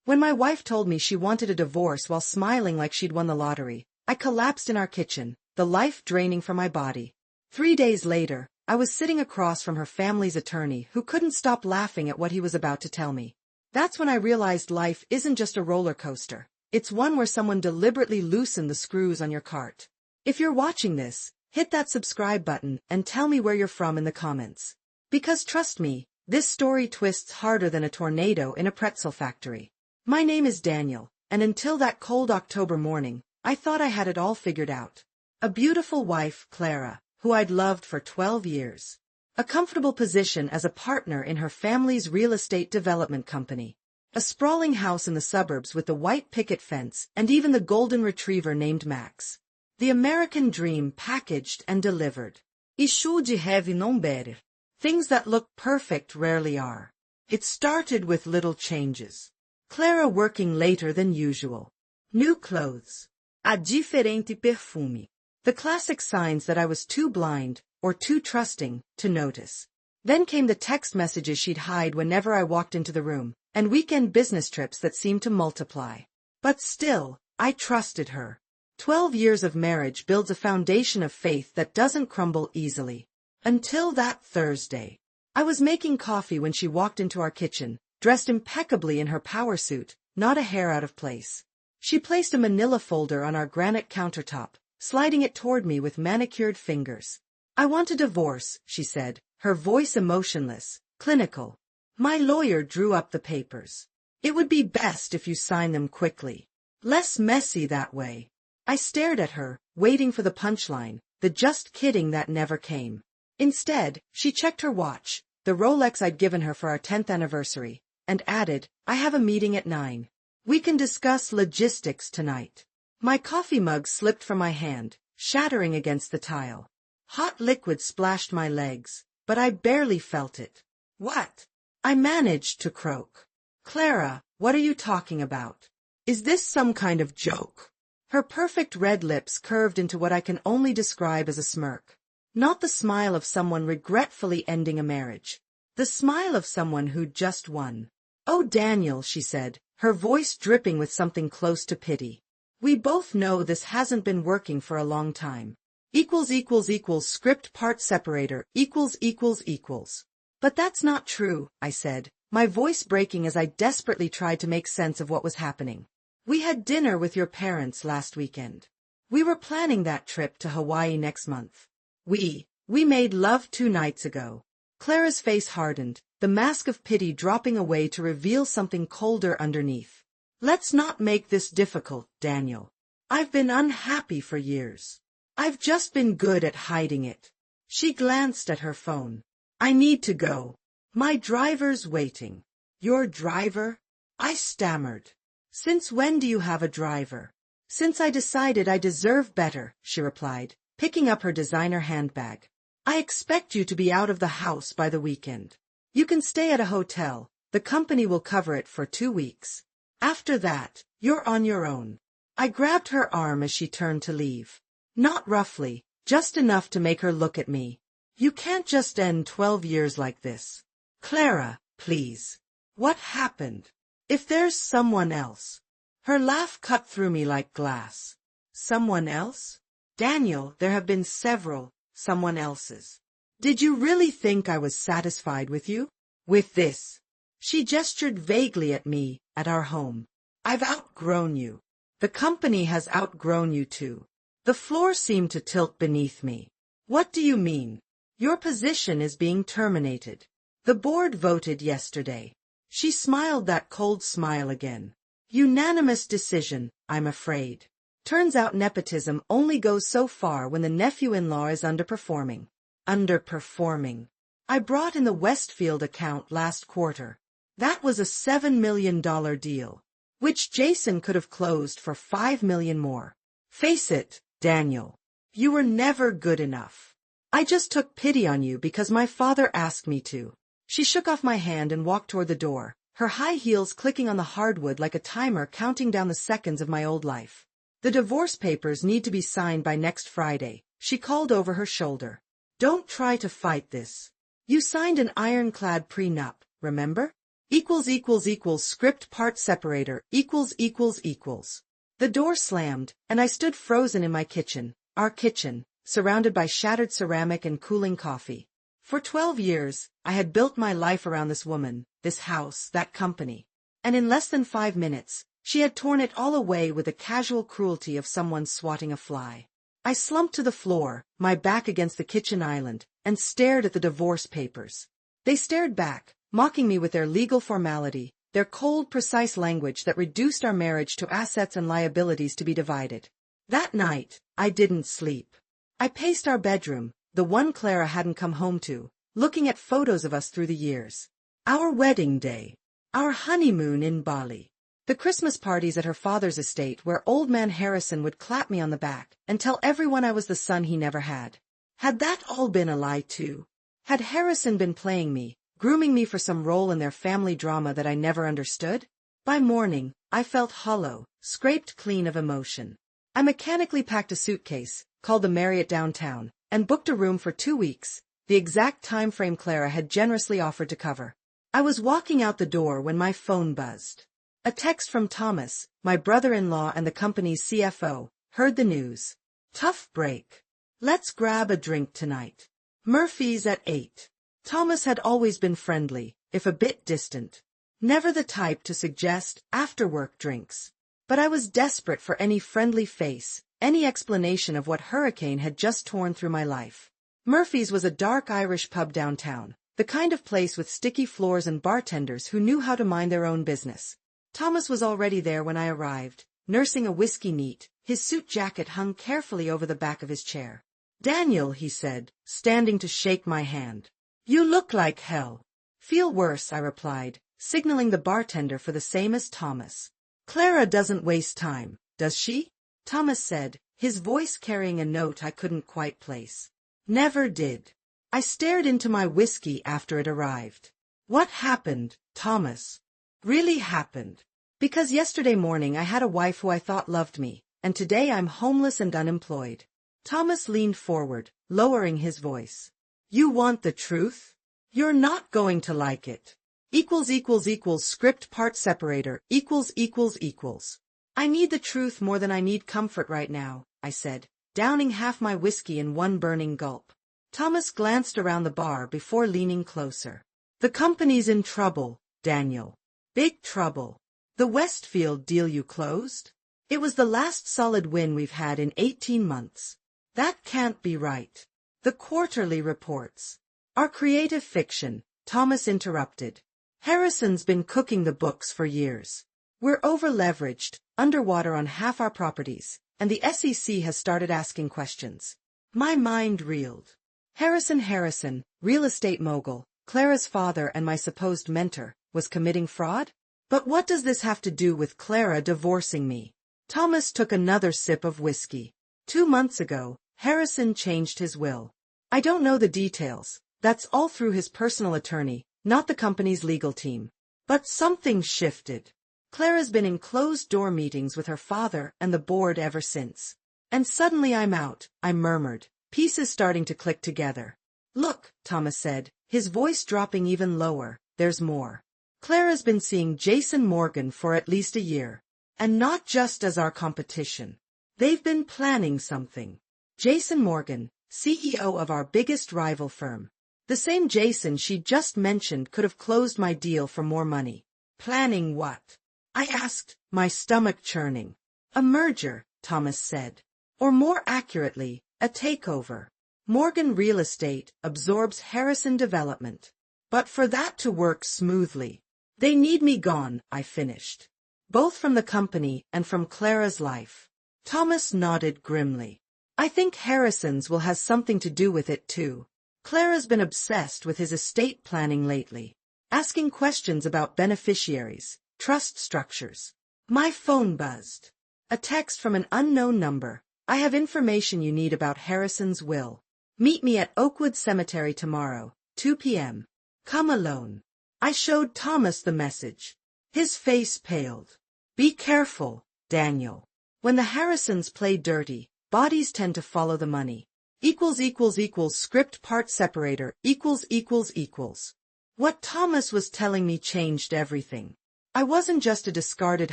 When my wife told me she wanted a divorce while smiling like she'd won the lottery, I collapsed in our kitchen, the life draining from my body. 3 days later, I was sitting across from her family's attorney who couldn't stop laughing at what he was about to tell me. That's when I realized life isn't just a roller coaster. It's one where someone deliberately loosened the screws on your cart. If you're watching this, hit that subscribe button and tell me where you're from in the comments. Because trust me, this story twists harder than a tornado in a pretzel factory. My name is Daniel, and until that cold October morning, I thought I had it all figured out. A beautiful wife, Clara, who I'd loved for 12 years. A comfortable position as a partner in her family's real estate development company. A sprawling house in the suburbs with the white picket fence and even the golden retriever named Max. The American dream packaged and delivered. E should have known better. Things that look perfect rarely are. It started with little changes. Clara working later than usual. New clothes. A diferente perfume. The classic signs that I was too blind, or too trusting, to notice. Then came the text messages she'd hide whenever I walked into the room, and weekend business trips that seemed to multiply. But still, I trusted her. 12 years of marriage builds a foundation of faith that doesn't crumble easily. Until that Thursday. I was making coffee when she walked into our kitchen, dressed impeccably in her power suit, not a hair out of place. She placed a manila folder on our granite countertop, sliding it toward me with manicured fingers. I want a divorce, she said, her voice emotionless, clinical. My lawyer drew up the papers. It would be best if you sign them quickly. Less messy that way. I stared at her, waiting for the punchline, the just kidding that never came. Instead, she checked her watch, the Rolex I'd given her for our 10th anniversary, and added, I have a meeting at 9. We can discuss logistics tonight. My coffee mug slipped from my hand, shattering against the tile. Hot liquid splashed my legs, but I barely felt it. What? I managed to croak. Clara, what are you talking about? Is this some kind of joke? Her perfect red lips curved into what I can only describe as a smirk. Not the smile of someone regretfully ending a marriage. The smile of someone who'd just won. Oh, Daniel, she said, her voice dripping with something close to pity. We both know this hasn't been working for a long time. Script part separator ===. But that's not true, I said, my voice breaking as I desperately tried to make sense of what was happening. We had dinner with your parents last weekend. We were planning that trip to Hawaii next month. We made love 2 nights ago. Clara's face hardened, the mask of pity dropping away to reveal something colder underneath. Let's not make this difficult, Daniel. I've been unhappy for years. I've just been good at hiding it. She glanced at her phone. I need to go. My driver's waiting. Your driver? I stammered. Since when do you have a driver? Since I decided I deserve better, she replied, picking up her designer handbag. I expect you to be out of the house by the weekend. You can stay at a hotel. The company will cover it for 2 weeks. After that, you're on your own. I grabbed her arm as she turned to leave. Not roughly, just enough to make her look at me. You can't just end 12 years like this. Clara, please. What happened? If there's someone else. Her laugh cut through me like glass. Someone else? Daniel, there have been several someone else's. Did you really think I was satisfied with you? With this? She gestured vaguely at me, at our home. I've outgrown you. The company has outgrown you too. The floor seemed to tilt beneath me. What do you mean? Your position is being terminated. The board voted yesterday. She smiled that cold smile again. Unanimous decision, I'm afraid. Turns out nepotism only goes so far when the nephew-in-law is underperforming. Underperforming. I brought in the Westfield account last quarter. That was a $7 million deal, which Jason could have closed for $5 million more. Face it, Daniel. You were never good enough. I just took pity on you because my father asked me to. She shook off my hand and walked toward the door, her high heels clicking on the hardwood like a timer counting down the seconds of my old life. The divorce papers need to be signed by next Friday, she called over her shoulder. Don't try to fight this. You signed an ironclad prenup, remember? Script part separator equals. The door slammed, and I stood frozen in my kitchen, our kitchen, surrounded by shattered ceramic and cooling coffee. For 12 years, I had built my life around this woman, this house, that company. And in less than 5 minutes, she had torn it all away with the casual cruelty of someone swatting a fly. I slumped to the floor, my back against the kitchen island, and stared at the divorce papers. They stared back, mocking me with their legal formality, their cold, precise language that reduced our marriage to assets and liabilities to be divided. That night, I didn't sleep. I paced our bedroom, the one Clara hadn't come home to, looking at photos of us through the years. Our wedding day. Our honeymoon in Bali. The Christmas parties at her father's estate where old man Harrison would clap me on the back and tell everyone I was the son he never had. Had that all been a lie too? Had Harrison been playing me, grooming me for some role in their family drama that I never understood? By morning, I felt hollow, scraped clean of emotion. I mechanically packed a suitcase, called the Marriott downtown, and booked a room for 2 weeks, the exact time frame Clara had generously offered to cover. I was walking out the door when my phone buzzed. A text from Thomas, my brother-in-law and the company's CFO, heard the news. Tough break. Let's grab a drink tonight. Murphy's at 8. Thomas had always been friendly, if a bit distant. Never the type to suggest after-work drinks. But I was desperate for any friendly face, any explanation of what hurricane had just torn through my life. Murphy's was a dark Irish pub downtown, the kind of place with sticky floors and bartenders who knew how to mind their own business. Thomas was already there when I arrived, nursing a whiskey neat, his suit jacket hung carefully over the back of his chair. "Daniel," he said, standing to shake my hand. "You look like hell." "Feel worse," I replied, signaling the bartender for the same as Thomas. "Clara doesn't waste time, does she?" Thomas said, his voice carrying a note I couldn't quite place. "Never did." I stared into my whiskey after it arrived. "What happened, Thomas?" "Really happened. Because yesterday morning I had a wife who I thought loved me, and today I'm homeless and unemployed." Thomas leaned forward, lowering his voice. "You want the truth? You're not going to like it. Script part separator equals. I need the truth more than I need comfort right now," I said, downing half my whiskey in one burning gulp. Thomas glanced around the bar before leaning closer. "The company's in trouble, Daniel. Big trouble. The Westfield deal you closed? It was the last solid win we've had in 18 months. That can't be right. The quarterly reports." "Our creative fiction," Thomas interrupted. "Harrison's been cooking the books for years. We're over-leveraged, underwater on half our properties, and the SEC has started asking questions." My mind reeled. Harrison, real estate mogul, Clara's father and my supposed mentor, was committing fraud? But what does this have to do with Clara divorcing me? Thomas took another sip of whiskey. 2 months ago, Harrison changed his will. I don't know the details. That's all through his personal attorney, not the company's legal team. But something shifted. Clara's been in closed-door meetings with her father and the board ever since. "And suddenly I'm out," I murmured, pieces starting to click together. "Look," Thomas said, his voice dropping even lower, "there's more. Clara's been seeing Jason Morgan for at least a year. And not just as our competition. They've been planning something." Jason Morgan, CEO of our biggest rival firm. The same Jason she just mentioned could have closed my deal for more money. "Planning what?" I asked, my stomach churning. "A merger," Thomas said. "Or more accurately, a takeover. Morgan Real Estate absorbs Harrison Development. But for that to work smoothly, they need me gone," I finished. "Both from the company and from Clara's life." Thomas nodded grimly. "I think Harrison's will have something to do with it too. Clara's been obsessed with his estate planning lately, asking questions about beneficiaries, trust structures." My phone buzzed. A text from an unknown number. "I have information you need about Harrison's will. Meet me at Oakwood Cemetery tomorrow, 2 p.m. Come alone." I showed Thomas the message. His face paled. "Be careful, Daniel. When the Harrisons play dirty, bodies tend to follow the money." Script part separator equals. What Thomas was telling me changed everything. I wasn't just a discarded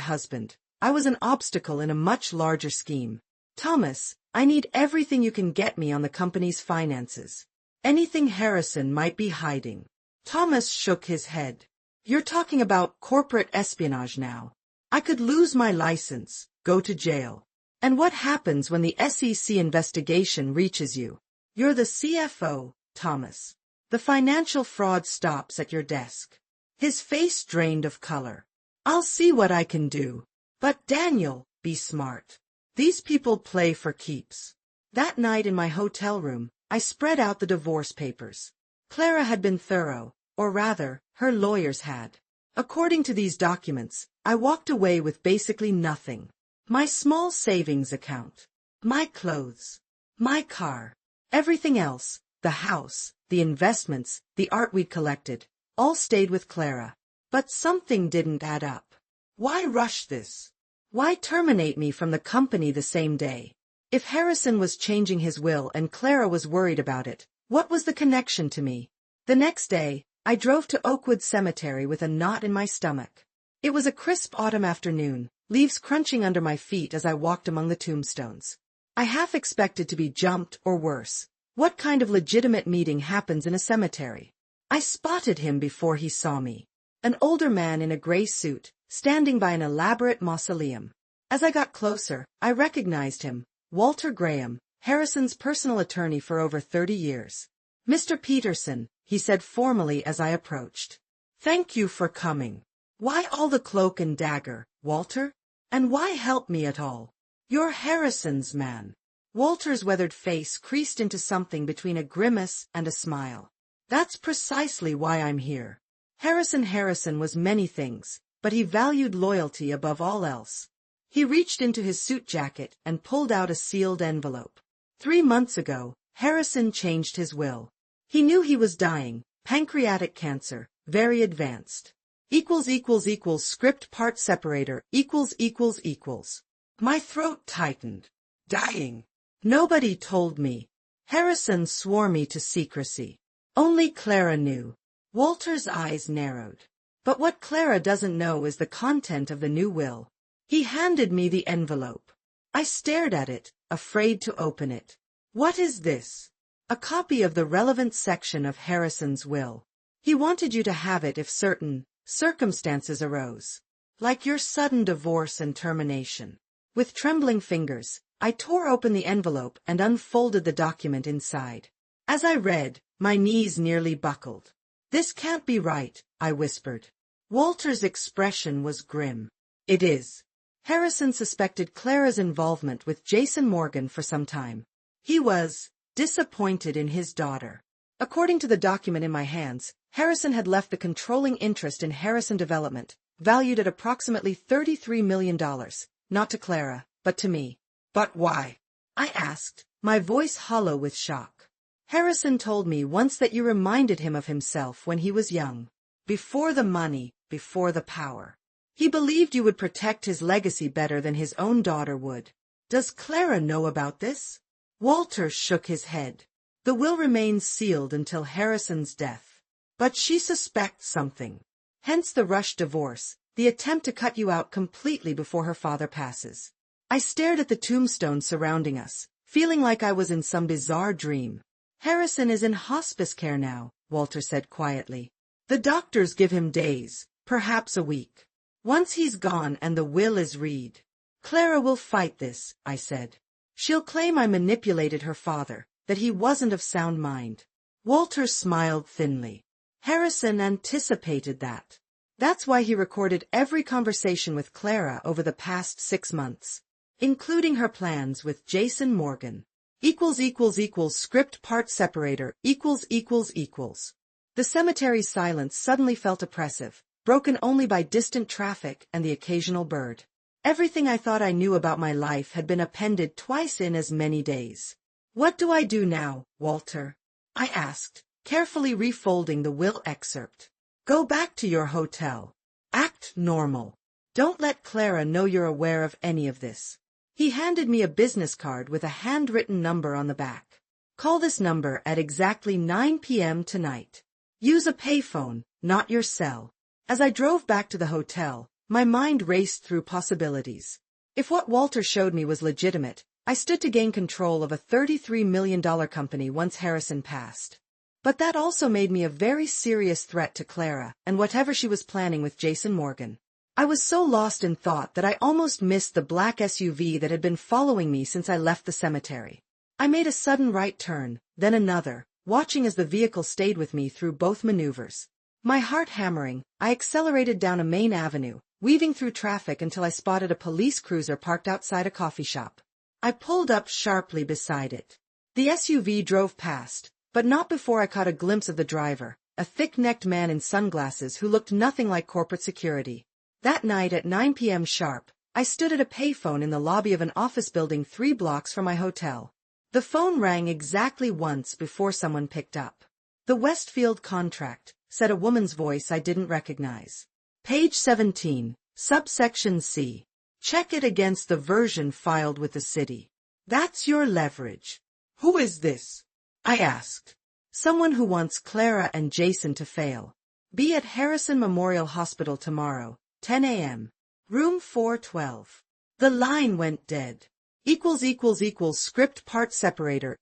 husband. I was an obstacle in a much larger scheme. Thomas, I need everything you can get me on the company's finances. Anything Harrison might be hiding. Thomas shook his head. You're talking about corporate espionage now. I could lose my license, go to jail. And what happens when the SEC investigation reaches you? You're the CFO, Thomas. The financial fraud stops at your desk. His face drained of color. I'll see what I can do. But Daniel, be smart. These people play for keeps. That night in my hotel room, I spread out the divorce papers. Clara had been thorough, or rather, her lawyers had. According to these documents, I walked away with basically nothing. My small savings account. My clothes. My car. Everything else, the house, the investments, the art we'd collected, all stayed with Clara. But something didn't add up. Why rush this? Why terminate me from the company the same day? If Harrison was changing his will and Clara was worried about it, what was the connection to me? The next day, I drove to Oakwood Cemetery with a knot in my stomach. It was a crisp autumn afternoon, leaves crunching under my feet as I walked among the tombstones. I half expected to be jumped or worse. What kind of legitimate meeting happens in a cemetery? I spotted him before he saw me. An older man in a gray suit, standing by an elaborate mausoleum. As I got closer, I recognized him, Walter Graham, Harrison's personal attorney for over 30 years. Mr. Peterson, he said formally as I approached. Thank you for coming. Why all the cloak and dagger, Walter? And why help me at all? You're Harrison's man. Walter's weathered face creased into something between a grimace and a smile. That's precisely why I'm here. Harrison was many things, but he valued loyalty above all else. He reached into his suit jacket and pulled out a sealed envelope. 3 months ago, Harrison changed his will. He knew he was dying, pancreatic cancer, very advanced. Script part separator, My throat tightened. Dying. Nobody told me. Harrison swore me to secrecy. Only Clara knew. Walter's eyes narrowed. But what Clara doesn't know is the content of the new will. He handed me the envelope. I stared at it, afraid to open it. What is this? A copy of the relevant section of Harrison's will. He wanted you to have it if certain circumstances arose. Like your sudden divorce and termination. With trembling fingers, I tore open the envelope and unfolded the document inside. As I read, my knees nearly buckled. This can't be right, I whispered. Walter's expression was grim. It is. Harrison suspected Clara's involvement with Jason Morgan for some time. He was disappointed in his daughter. According to the document in my hands, Harrison had left the controlling interest in Harrison Development, valued at approximately $33 million, not to Clara, but to me. But why? I asked, my voice hollow with shock. Harrison told me once that you reminded him of himself when he was young. Before the money, before the power. He believed you would protect his legacy better than his own daughter would. Does Clara know about this? Walter shook his head. The will remains sealed until Harrison's death. But she suspects something. Hence the rushed divorce, the attempt to cut you out completely before her father passes. I stared at the tombstones surrounding us, feeling like I was in some bizarre dream. Harrison is in hospice care now, Walter said quietly. The doctors give him days, perhaps a week. Once he's gone and the will is read. Clara will fight this, I said. She'll claim I manipulated her father, that he wasn't of sound mind. Walter smiled thinly. Harrison anticipated that. That's why he recorded every conversation with Clara over the past 6 months, including her plans with Jason Morgan. Script part separator, The cemetery's silence suddenly felt oppressive, broken only by distant traffic and the occasional bird. Everything I thought I knew about my life had been appended twice in as many days. What do I do now, Walter? I asked, carefully refolding the will excerpt. Go back to your hotel. Act normal. Don't let Clara know you're aware of any of this. He handed me a business card with a handwritten number on the back. Call this number at exactly 9 p.m. tonight. Use a payphone, not your cell. As I drove back to the hotel, my mind raced through possibilities. If what Walter showed me was legitimate, I stood to gain control of a $33 million company once Harrison passed. But that also made me a very serious threat to Clara and whatever she was planning with Jason Morgan. I was so lost in thought that I almost missed the black SUV that had been following me since I left the cemetery. I made a sudden right turn, then another, watching as the vehicle stayed with me through both maneuvers. My heart hammering, I accelerated down a main avenue, weaving through traffic until I spotted a police cruiser parked outside a coffee shop. I pulled up sharply beside it. The SUV drove past, but not before I caught a glimpse of the driver, a thick-necked man in sunglasses who looked nothing like corporate security. That night at 9 p.m. sharp, I stood at a payphone in the lobby of an office building 3 blocks from my hotel. The phone rang exactly once before someone picked up. "The Westfield contract," said a woman's voice I didn't recognize. "Page 17, subsection C. Check it against the version filed with the city. That's your leverage." "Who is this?" I asked. "Someone who wants Clara and Jason to fail. Be at Harrison Memorial Hospital tomorrow, 10 a.m. Room 412. The line went dead. Script part separator,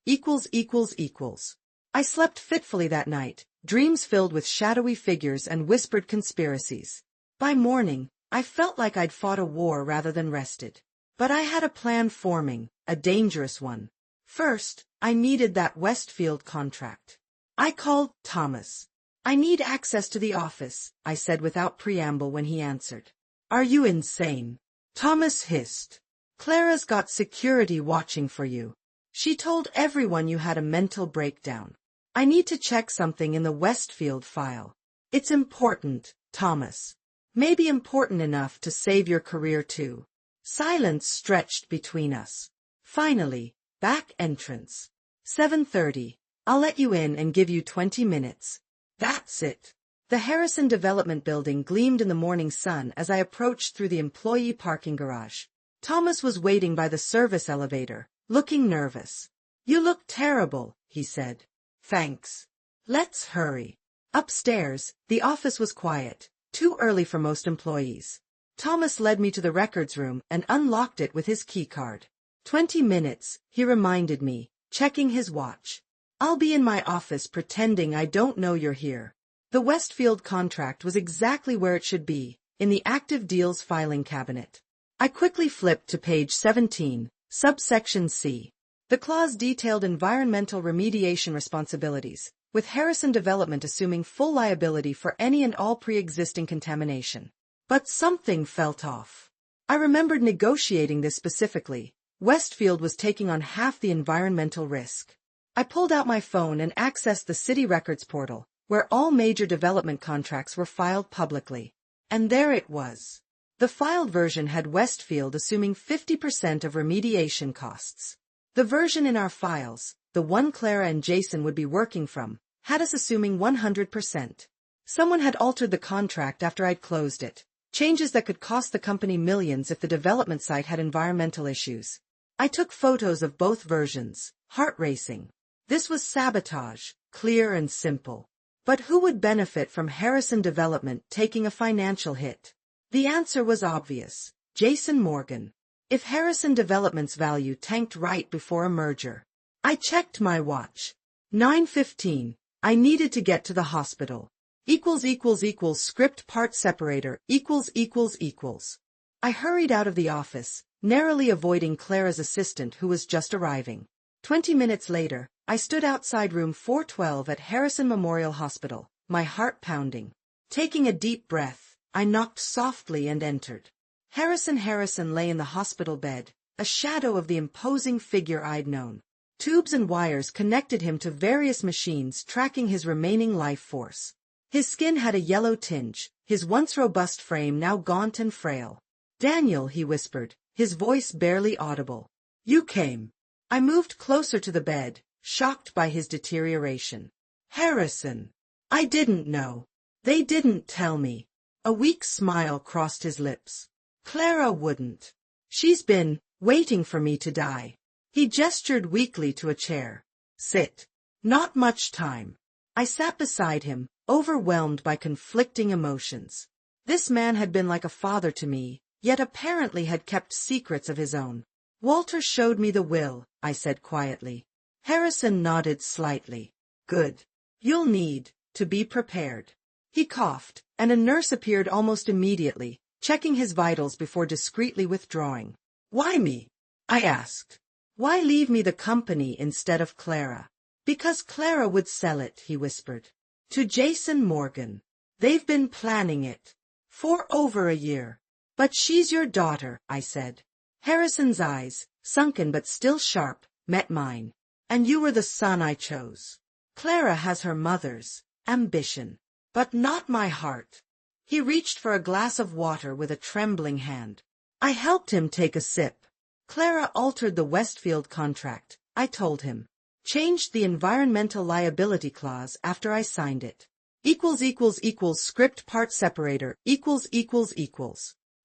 I slept fitfully that night, dreams filled with shadowy figures and whispered conspiracies. By morning, I felt like I'd fought a war rather than rested. But I had a plan forming, a dangerous one. First, I needed that Westfield contract. I called Thomas. "I need access to the office," I said without preamble when he answered. "Are you insane?" Thomas hissed. "Clara's got security watching for you. She told everyone you had a mental breakdown. I need to check something in the Westfield file. It's important, Thomas. Maybe important enough to save your career too." Silence stretched between us. Finally, back entrance. 7:30. "I'll let you in and give you 20 minutes. That's it." The Harrison Development Building gleamed in the morning sun as I approached through the employee parking garage. Thomas was waiting by the service elevator, looking nervous. "You look terrible," he said. "Thanks. Let's hurry." Upstairs, the office was quiet, too early for most employees. Thomas led me to the records room and unlocked it with his keycard. 20 minutes, he reminded me, checking his watch. "I'll be in my office pretending I don't know you're here." The Westfield contract was exactly where it should be, in the active deals filing cabinet. I quickly flipped to page 17, subsection C. The clause detailed environmental remediation responsibilities, with Harrison Development assuming full liability for any and all pre-existing contamination. But something felt off. I remembered negotiating this specifically. Westfield was taking on half the environmental risk. I pulled out my phone and accessed the city records portal, where all major development contracts were filed publicly. And there it was. The filed version had Westfield assuming 50% of remediation costs. The version in our files, the one Clara and Jason would be working from, had us assuming 100%. Someone had altered the contract after I'd closed it. Changes that could cost the company millions if the development site had environmental issues. I took photos of both versions, heart racing. This was sabotage, clear and simple. But who would benefit from Harrison Development taking a financial hit? The answer was obvious: Jason Morgan. If Harrison Development's value tanked right before a merger. I checked my watch. 9:15. I needed to get to the hospital. Script part separator, I hurried out of the office, narrowly avoiding Clara's assistant who was just arriving. 20 minutes later, I stood outside room 412 at Harrison Memorial Hospital, my heart pounding. Taking a deep breath, I knocked softly and entered. Harrison lay in the hospital bed, a shadow of the imposing figure I'd known. Tubes and wires connected him to various machines tracking his remaining life force. His skin had a yellow tinge, his once robust frame now gaunt and frail. "Daniel," he whispered, his voice barely audible. "You came." I moved closer to the bed, shocked by his deterioration. "Harrison. I didn't know. They didn't tell me." A weak smile crossed his lips. "Clara wouldn't. She's been waiting for me to die." He gestured weakly to a chair. "Sit. Not much time." I sat beside him, overwhelmed by conflicting emotions. This man had been like a father to me, yet apparently had kept secrets of his own. Walter showed me the will, I said quietly. Harrison nodded slightly. Good. You'll need to be prepared. He coughed, and a nurse appeared almost immediately, checking his vitals before discreetly withdrawing. Why me? I asked. Why leave me the company instead of Clara? Because Clara would sell it, he whispered. To Jason Morgan. They've been planning it for over a year. But she's your daughter, I said. Harrison's eyes, sunken but still sharp, met mine. And you were the son I chose. Clara has her mother's ambition, but not my heart. He reached for a glass of water with a trembling hand. I helped him take a sip. Clara altered the Westfield contract, I told him. Changed the environmental liability clause after I signed it. Script part separator,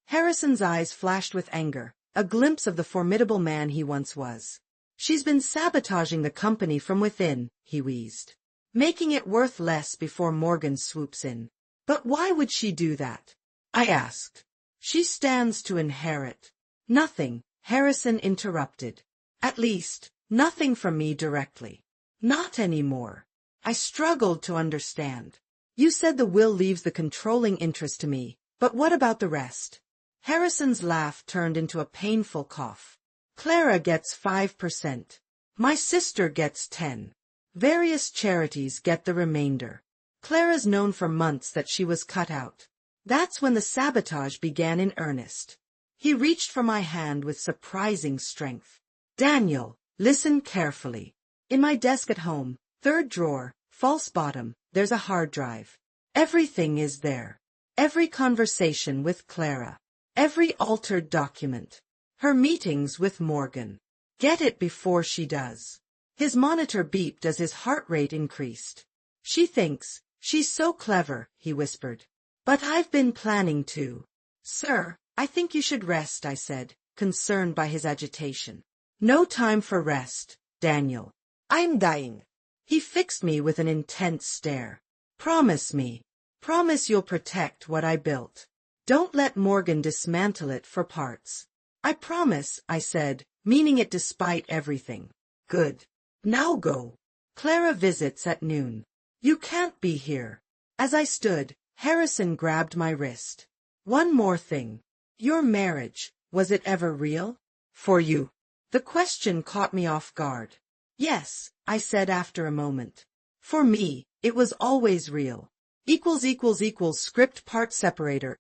Harrison's eyes flashed with anger, a glimpse of the formidable man he once was. She's been sabotaging the company from within, he wheezed. Making it worth less before Morgan swoops in. But why would she do that? I asked. She stands to inherit. Nothing, Harrison interrupted. At least, nothing from me directly. Not anymore. I struggled to understand. You said the will leaves the controlling interest to me, but what about the rest? Harrison's laugh turned into a painful cough. Clara gets 5%. My sister gets 10%. Various charities get the remainder. Clara's known for months that she was cut out. That's when the sabotage began in earnest. He reached for my hand with surprising strength. Daniel, listen carefully. In my desk at home, third drawer, false bottom, there's a hard drive. Everything is there. Every conversation with Clara. Every altered document. Her meetings with Morgan. Get it before she does. His monitor beeped as his heart rate increased. She thinks, she's so clever, he whispered. But I've been planning to. Sir, I think you should rest, I said, concerned by his agitation. No time for rest, Daniel. I'm dying. He fixed me with an intense stare. Promise me. Promise you'll protect what I built. Don't let Morgan dismantle it for parts. I promise, I said, meaning it despite everything. Good. Now go. Clara visits at noon. You can't be here. As I stood, Harrison grabbed my wrist. One more thing. Your marriage, was it ever real? For you? The question caught me off guard. Yes, I said after a moment. For me, it was always real. Script part separator,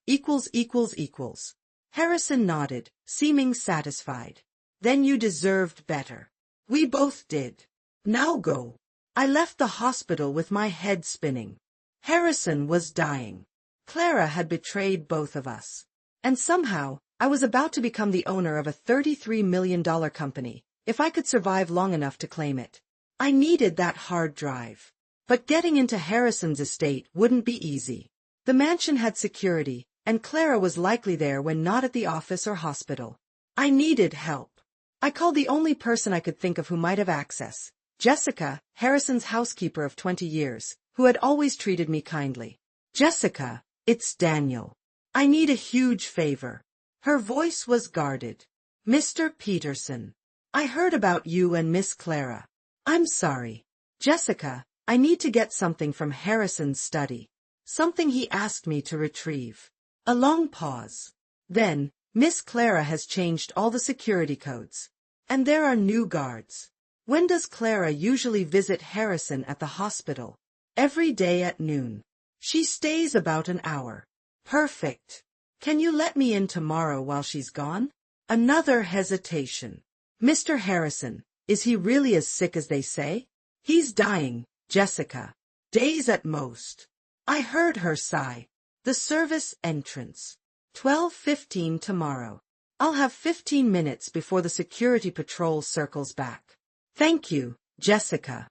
Harrison nodded, seeming satisfied. Then you deserved better. We both did. Now go. I left the hospital with my head spinning. Harrison was dying. Clara had betrayed both of us. And somehow, I was about to become the owner of a $33 million company, if I could survive long enough to claim it. I needed that hard drive. But getting into Harrison's estate wouldn't be easy. The mansion had security, and Clara was likely there when not at the office or hospital. I needed help. I called the only person I could think of who might have access, Jessica, Harrison's housekeeper of 20 years, who had always treated me kindly. Jessica, it's Daniel. I need a huge favor. Her voice was guarded. Mr. Peterson. I heard about you and Miss Clara. I'm sorry. Jessica, I need to get something from Harrison's study. Something he asked me to retrieve. A long pause. Then, Miss Clara has changed all the security codes. And there are new guards. When does Clara usually visit Harrison at the hospital? Every day at noon. She stays about an hour. Perfect. Can you let me in tomorrow while she's gone? Another hesitation. Mr. Harrison, is he really as sick as they say? He's dying, Jessica. Days at most. I heard her sigh. The service entrance. 12:15 tomorrow. I'll have 15 minutes before the security patrol circles back. Thank you, Jessica.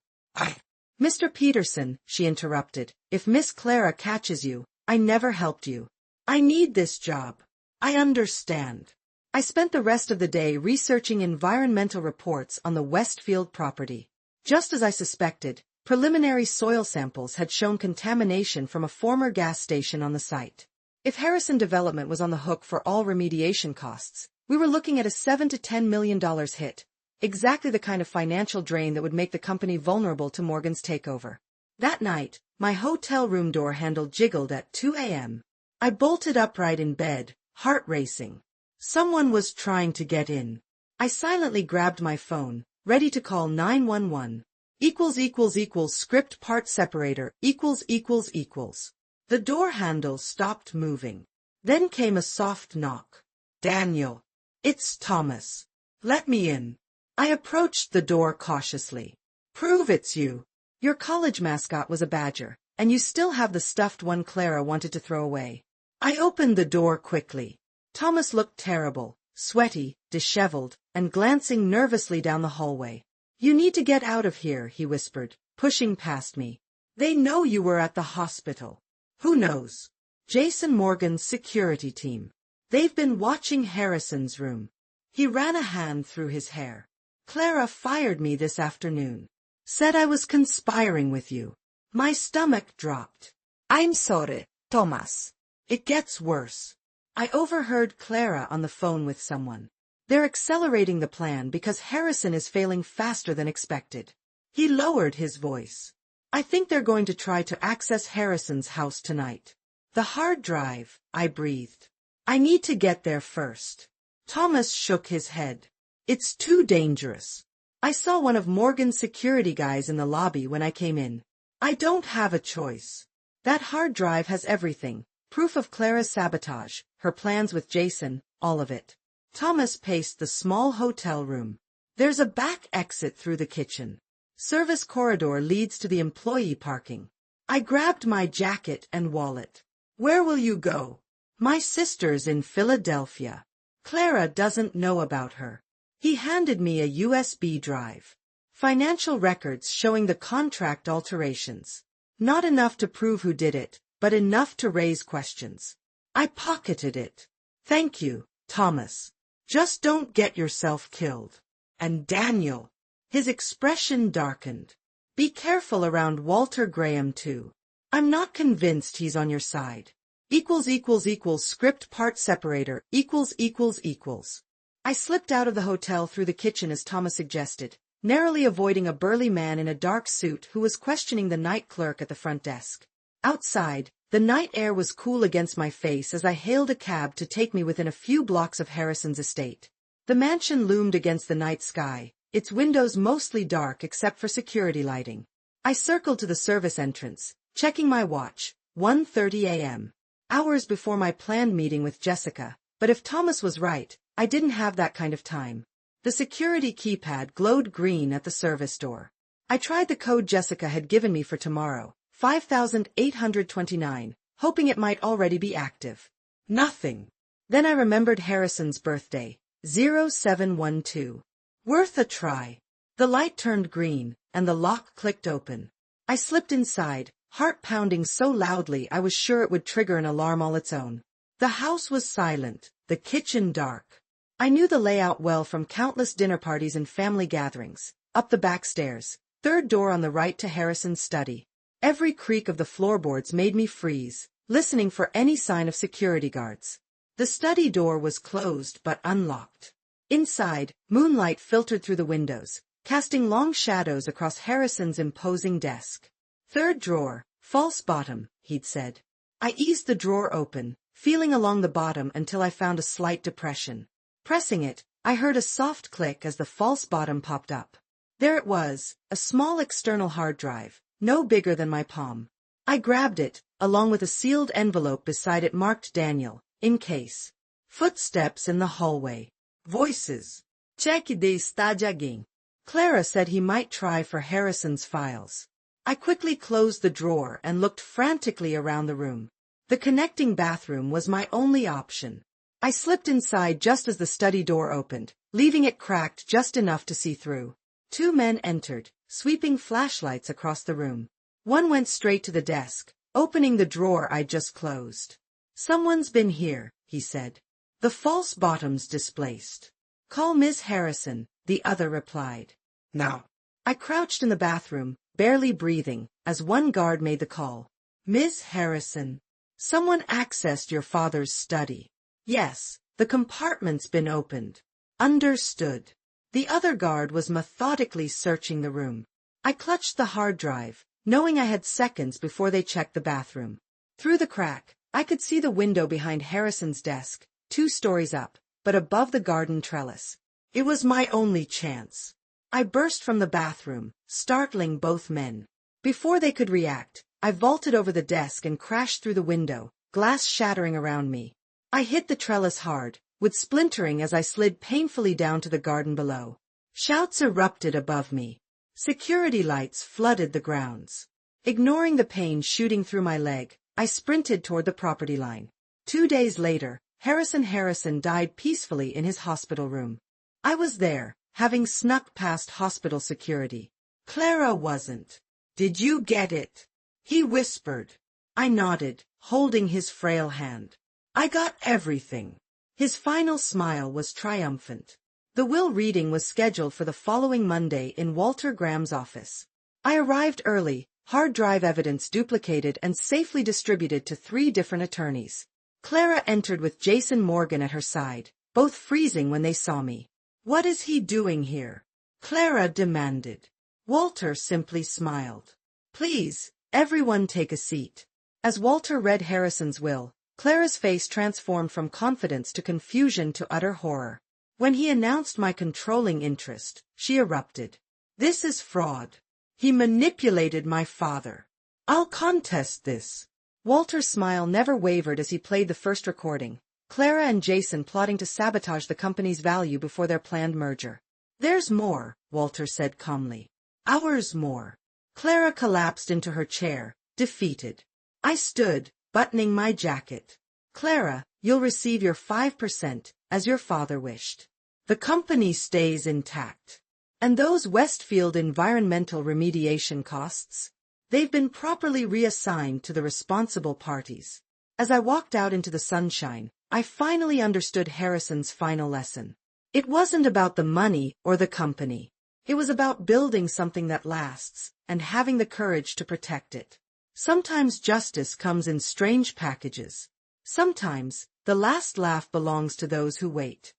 Mr. Peterson, she interrupted, if Miss Clara catches you, I never helped you. I need this job. I understand. I spent the rest of the day researching environmental reports on the Westfield property. Just as I suspected, Preliminary soil samples had shown contamination from a former gas station on the site. If Harrison Development was on the hook for all remediation costs, we were looking at a $7 to $10 million hit, exactly the kind of financial drain that would make the company vulnerable to Morgan's takeover. That night, my hotel room door handle jiggled at 2 a.m. I bolted upright in bed, heart racing. Someone was trying to get in. I silently grabbed my phone, ready to call 911. Script part separator, The door handle stopped moving. Then came a soft knock. Daniel. It's Thomas. Let me in. I approached the door cautiously. Prove it's you. Your college mascot was a badger, and you still have the stuffed one Clara wanted to throw away. I opened the door quickly. Thomas looked terrible, sweaty, disheveled, and glancing nervously down the hallway. You need to get out of here, he whispered, pushing past me. They know you were at the hospital. Who knows? Jason Morgan's security team. They've been watching Harrison's room. He ran a hand through his hair. Clara fired me this afternoon. Said I was conspiring with you. My stomach dropped. I'm sorry, Thomas. It gets worse. I overheard Clara on the phone with someone. They're accelerating the plan because Harrison is failing faster than expected. He lowered his voice. I think they're going to try to access Harrison's house tonight. The hard drive, I breathed. I need to get there first. Thomas shook his head. It's too dangerous. I saw one of Morgan's security guys in the lobby when I came in. I don't have a choice. That hard drive has everything. Proof of Clara's sabotage, her plans with Jason, all of it. Thomas paced the small hotel room. There's a back exit through the kitchen. Service corridor leads to the employee parking. I grabbed my jacket and wallet. Where will you go? My sister's in Philadelphia. Clara doesn't know about her. He handed me a USB drive. Financial records showing the contract alterations. Not enough to prove who did it, but enough to raise questions. I pocketed it. Thank you, Thomas. Just don't get yourself killed. And Daniel. His expression darkened. Be careful around Walter Graham too. I'm not convinced he's on your side. Script part separator, I slipped out of the hotel through the kitchen as Thomas suggested, narrowly avoiding a burly man in a dark suit who was questioning the night clerk at the front desk. Outside, the night air was cool against my face as I hailed a cab to take me within a few blocks of Harrison's estate. The mansion loomed against the night sky, its windows mostly dark except for security lighting. I circled to the service entrance, checking my watch, 1:30 a.m. Hours before my planned meeting with Jessica, but if Thomas was right, I didn't have that kind of time. The security keypad glowed green at the service door. I tried the code Jessica had given me for tomorrow, 5829, hoping it might already be active. Nothing. Then I remembered Harrison's birthday, 0712. Worth a try. The light turned green, and the lock clicked open. I slipped inside, heart pounding so loudly I was sure it would trigger an alarm all its own. The house was silent, the kitchen dark. I knew the layout well from countless dinner parties and family gatherings. Up the back stairs, third door on the right to Harrison's study. Every creak of the floorboards made me freeze, listening for any sign of security guards. The study door was closed but unlocked. Inside, moonlight filtered through the windows, casting long shadows across Harrison's imposing desk. Third drawer, false bottom, he'd said. I eased the drawer open, feeling along the bottom until I found a slight depression. Pressing it, I heard a soft click as the false bottom popped up. There it was, a small external hard drive, no bigger than my palm. I grabbed it, along with a sealed envelope beside it marked Daniel, in case. Footsteps in the hallway. Voices. Check de está de alguém. Clara said he might try for Harrison's files. I quickly closed the drawer and looked frantically around the room. The connecting bathroom was my only option. I slipped inside just as the study door opened, leaving it cracked just enough to see through. Two men entered, sweeping flashlights across the room. One went straight to the desk, opening the drawer I'd just closed. Someone's been here, he said. The false bottoms displaced. Call Miss Harrison, the other replied. Now. I crouched in the bathroom, barely breathing, as one guard made the call. Miss Harrison, someone accessed your father's study. Yes, the compartment's been opened. Understood. The other guard was methodically searching the room. I clutched the hard drive, knowing I had seconds before they checked the bathroom. Through the crack, I could see the window behind Harrison's desk, 2 stories up, but above the garden trellis. It was my only chance. I burst from the bathroom, startling both men. Before they could react, I vaulted over the desk and crashed through the window, glass shattering around me. I hit the trellis hard, with splintering as I slid painfully down to the garden below. Shouts erupted above me. Security lights flooded the grounds. Ignoring the pain shooting through my leg, I sprinted toward the property line. 2 days later, Harrison died peacefully in his hospital room. I was there, having snuck past hospital security. Clara wasn't. Did you get it? He whispered. I nodded, holding his frail hand. I got everything. His final smile was triumphant. The will reading was scheduled for the following Monday in Walter Graham's office. I arrived early, hard drive evidence duplicated and safely distributed to 3 different attorneys. Clara entered with Jason Morgan at her side, both freezing when they saw me. What is he doing here? Clara demanded. Walter simply smiled. Please, everyone take a seat. As Walter read Harrison's will, Clara's face transformed from confidence to confusion to utter horror. When he announced my controlling interest, she erupted. This is fraud. He manipulated my father. I'll contest this. Walter's smile never wavered as he played the first recording. Clara and Jason plotting to sabotage the company's value before their planned merger. There's more, Walter said calmly. Ours more. Clara collapsed into her chair, defeated. I stood, buttoning my jacket. Clara, you'll receive your 5%, as your father wished. The company stays intact. And those Westfield environmental remediation costs? They've been properly reassigned to the responsible parties. As I walked out into the sunshine, I finally understood Harrison's final lesson. It wasn't about the money or the company. It was about building something that lasts, and having the courage to protect it. Sometimes justice comes in strange packages. Sometimes, the last laugh belongs to those who wait.